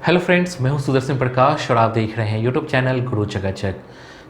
Hello friends, मैं हूं सुदर्शन प्रकाश और आप देख रहे हैं यूट्यूब चैनल गुरु चकाचक।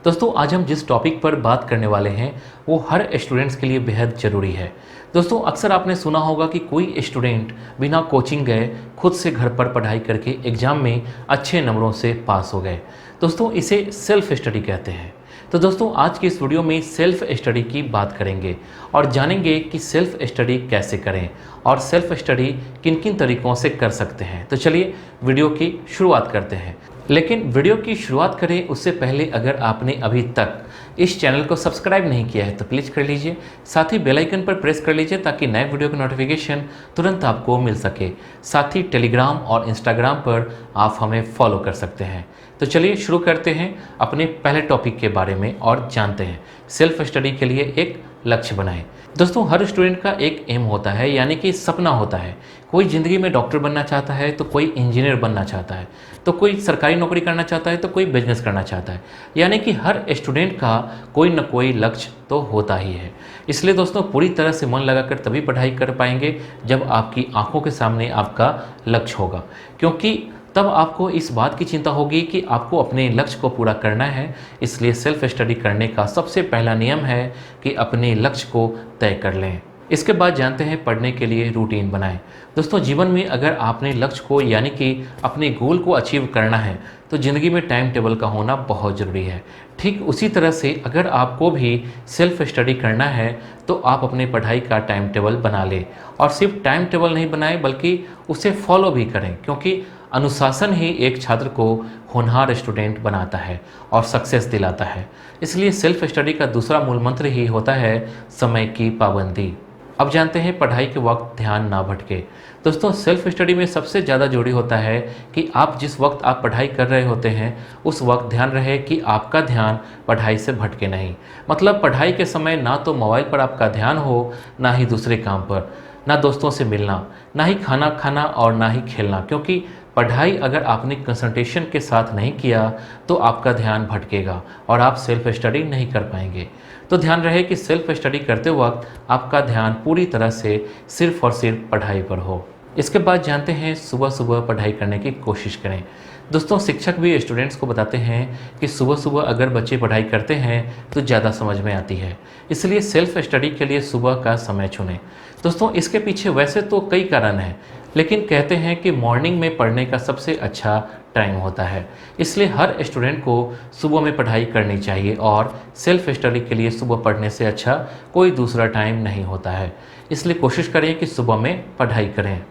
दोस्तों, आज हम जिस टॉपिक पर बात करने वाले हैं वो हर स्टूडेंट्स के लिए बेहद ज़रूरी है। दोस्तों, अक्सर आपने सुना होगा कि कोई स्टूडेंट बिना कोचिंग गए खुद से घर पर पढ़ाई करके एग्ज़ाम में अच्छे नंबरों से पास हो गए। दोस्तों, इसे सेल्फ स्टडी कहते हैं। तो दोस्तों, आज की इस वीडियो में सेल्फ स्टडी की बात करेंगे और जानेंगे कि सेल्फ स्टडी कैसे करें और सेल्फ स्टडी किन किन तरीकों से कर सकते हैं। तो चलिए वीडियो की शुरुआत करते हैं। लेकिन वीडियो की शुरुआत करें उससे पहले अगर आपने अभी तक इस चैनल को सब्सक्राइब नहीं किया है तो प्लीज़ कर लीजिए। साथ ही बेल आइकन पर प्रेस कर लीजिए ताकि नए वीडियो की नोटिफिकेशन तुरंत आपको मिल सके। साथ ही टेलीग्राम और इंस्टाग्राम पर आप हमें फॉलो कर सकते हैं। तो चलिए शुरू करते हैं अपने पहले टॉपिक के बारे में और जानते हैं सेल्फ स्टडी के लिए एक लक्ष्य बनाएं। दोस्तों, हर स्टूडेंट का एक एम होता है, यानी कि सपना होता है। कोई ज़िंदगी में डॉक्टर बनना चाहता है तो कोई इंजीनियर बनना चाहता है, तो कोई सरकारी नौकरी करना चाहता है तो कोई बिजनेस करना चाहता है। यानी कि हर स्टूडेंट का कोई न कोई लक्ष्य तो होता ही है। इसलिए दोस्तों, पूरी तरह से मन लगाकर तभी पढ़ाई कर पाएंगे जब आपकी आंखों के सामने आपका लक्ष्य होगा, क्योंकि तब आपको इस बात की चिंता होगी कि आपको अपने लक्ष्य को पूरा करना है। इसलिए सेल्फ स्टडी करने का सबसे पहला नियम है कि अपने लक्ष्य को तय कर लें। इसके बाद जानते हैं पढ़ने के लिए रूटीन बनाएं। दोस्तों, जीवन में अगर आपने लक्ष्य को यानी कि अपने गोल को अचीव करना है तो ज़िंदगी में टाइम टेबल का होना बहुत ज़रूरी है। ठीक उसी तरह से अगर आपको भी सेल्फ स्टडी करना है तो आप अपने पढ़ाई का टाइम टेबल बना लें, और सिर्फ टाइम टेबल नहीं बनाएं बल्कि उसे फॉलो भी करें, क्योंकि अनुशासन ही एक छात्र को होनहार स्टूडेंट बनाता है और सक्सेस दिलाता है। इसलिए सेल्फ स्टडी का दूसरा मूल मंत्र ही होता है समय की पाबंदी। अब जानते हैं पढ़ाई के वक्त ध्यान ना भटके। दोस्तों, सेल्फ स्टडी में सबसे ज़्यादा जरूरी होता है कि आप जिस वक्त आप पढ़ाई कर रहे होते हैं उस वक्त ध्यान रहे कि आपका ध्यान पढ़ाई से भटके नहीं। मतलब पढ़ाई के समय ना तो मोबाइल पर आपका ध्यान हो, ना ही दूसरे काम पर, ना दोस्तों से मिलना, ना ही खाना खाना और ना ही खेलना, क्योंकि पढ़ाई अगर आपने कंसंट्रेशन के साथ नहीं किया तो आपका ध्यान भटकेगा और आप सेल्फ स्टडी नहीं कर पाएंगे। तो ध्यान रहे कि सेल्फ स्टडी करते वक्त आपका ध्यान पूरी तरह से सिर्फ और सिर्फ पढ़ाई पर हो। इसके बाद जानते हैं सुबह सुबह पढ़ाई करने की कोशिश करें। दोस्तों, शिक्षक भी स्टूडेंट्स को बताते हैं कि सुबह सुबह अगर बच्चे पढ़ाई करते हैं तो ज़्यादा समझ में आती है। इसलिए सेल्फ स्टडी के लिए सुबह का समय चुनें। दोस्तों, इसके पीछे वैसे तो कई कारण हैं, लेकिन कहते हैं कि मॉर्निंग में पढ़ने का सबसे अच्छा टाइम होता है। इसलिए हर स्टूडेंट को सुबह में पढ़ाई करनी चाहिए और सेल्फ स्टडी के लिए सुबह पढ़ने से अच्छा कोई दूसरा टाइम नहीं होता है। इसलिए कोशिश करें कि सुबह में पढ़ाई करें।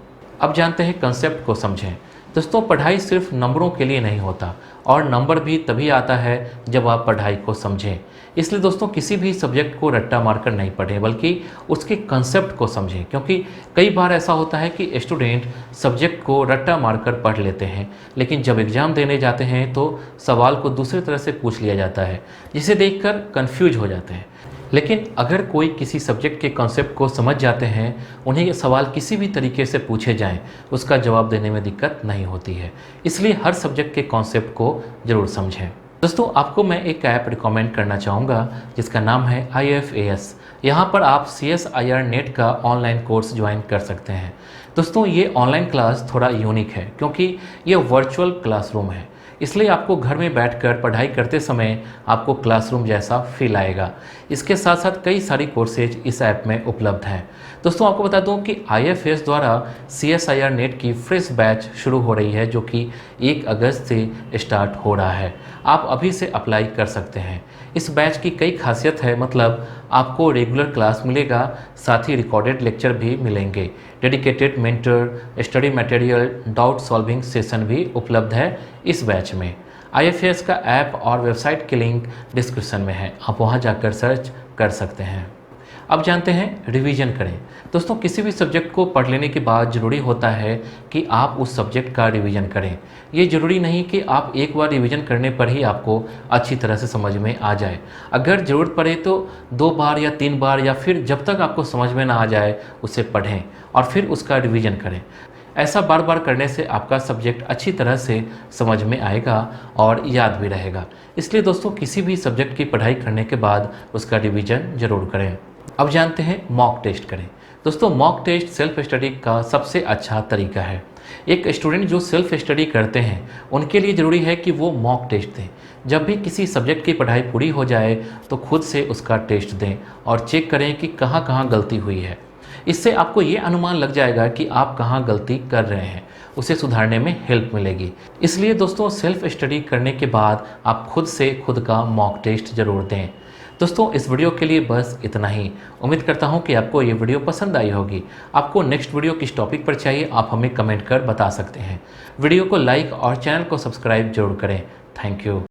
अब जानते हैं कंसेप्ट को समझें। दोस्तों, पढ़ाई सिर्फ नंबरों के लिए नहीं होता और नंबर भी तभी आता है जब आप पढ़ाई को समझें। इसलिए दोस्तों, किसी भी सब्जेक्ट को रट्टा मारकर नहीं पढ़ें बल्कि उसके कंसेप्ट को समझें, क्योंकि कई बार ऐसा होता है कि स्टूडेंट सब्जेक्ट को रट्टा मारकर पढ़ लेते हैं, लेकिन जब एग्ज़ाम देने जाते हैं तो सवाल को दूसरी तरह से पूछ लिया जाता है, जिसे देखकर कंफ्यूज हो जाते हैं। लेकिन अगर कोई किसी सब्जेक्ट के कॉन्सेप्ट को समझ जाते हैं, उन्हें ये सवाल किसी भी तरीके से पूछे जाएं, उसका जवाब देने में दिक्कत नहीं होती है। इसलिए हर सब्जेक्ट के कॉन्सेप्ट को ज़रूर समझें। दोस्तों, आपको मैं एक ऐप रिकमेंड करना चाहूँगा जिसका नाम है IFAS। यहाँ पर आप CSIR नेट का ऑनलाइन कोर्स ज्वाइन कर सकते हैं। दोस्तों, ये ऑनलाइन क्लास थोड़ा यूनिक है क्योंकि ये वर्चुअल क्लासरूम है, इसलिए आपको घर में बैठकर पढ़ाई करते समय आपको क्लासरूम जैसा फील आएगा। इसके साथ साथ कई सारी कोर्सेज इस ऐप में उपलब्ध हैं। दोस्तों, आपको बता दूं कि IFAS द्वारा CSIR नेट की फ्रेश बैच शुरू हो रही है, जो कि 1 अगस्त से स्टार्ट हो रहा है। आप अभी से अप्लाई कर सकते हैं। इस बैच की कई खासियत है, मतलब आपको रेगुलर क्लास मिलेगा, साथ ही रिकॉर्डेड लेक्चर भी मिलेंगे, dedicated mentor, study material, doubt solving session भी उपलब्ध है इस बैच में। IFAS का ऐप और वेबसाइट की लिंक डिस्क्रिप्शन में है, आप वहां जाकर सर्च कर सकते हैं। अब जानते हैं रिवीजन करें। दोस्तों, किसी भी सब्जेक्ट को पढ़ लेने के बाद ज़रूरी होता है कि आप उस सब्जेक्ट का रिवीजन करें। ये ज़रूरी नहीं कि आप एक बार रिवीजन करने पर ही आपको अच्छी तरह से समझ में आ जाए। अगर ज़रूरत पड़े तो 2 बार या 3 बार या फिर जब तक आपको समझ में ना आ जाए उसे पढ़ें और फिर उसका रिवीजन करें। ऐसा बार बार करने से आपका सब्जेक्ट अच्छी तरह से समझ में आएगा और याद भी रहेगा। इसलिए दोस्तों, किसी भी सब्जेक्ट की पढ़ाई करने के बाद उसका रिवीजन ज़रूर करें। अब जानते हैं मॉक टेस्ट करें। दोस्तों, मॉक टेस्ट सेल्फ स्टडी का सबसे अच्छा तरीका है। एक स्टूडेंट जो सेल्फ स्टडी करते हैं उनके लिए ज़रूरी है कि वो मॉक टेस्ट दें। जब भी किसी सब्जेक्ट की पढ़ाई पूरी हो जाए तो खुद से उसका टेस्ट दें और चेक करें कि कहाँ कहाँ गलती हुई है। इससे आपको ये अनुमान लग जाएगा कि आप कहाँ गलती कर रहे हैं, उसे सुधारने में हेल्प मिलेगी। इसलिए दोस्तों सेल्फ स्टडी करने के बाद आप खुद से खुद का मॉक टेस्ट ज़रूर दें। दोस्तों इस वीडियो के लिए बस इतना ही। उम्मीद करता हूँ कि आपको ये वीडियो पसंद आई होगी। आपको नेक्स्ट वीडियो किस टॉपिक पर चाहिए आप हमें कमेंट कर बता सकते हैं। वीडियो को लाइक और चैनल को सब्सक्राइब जरूर करें। Thank you.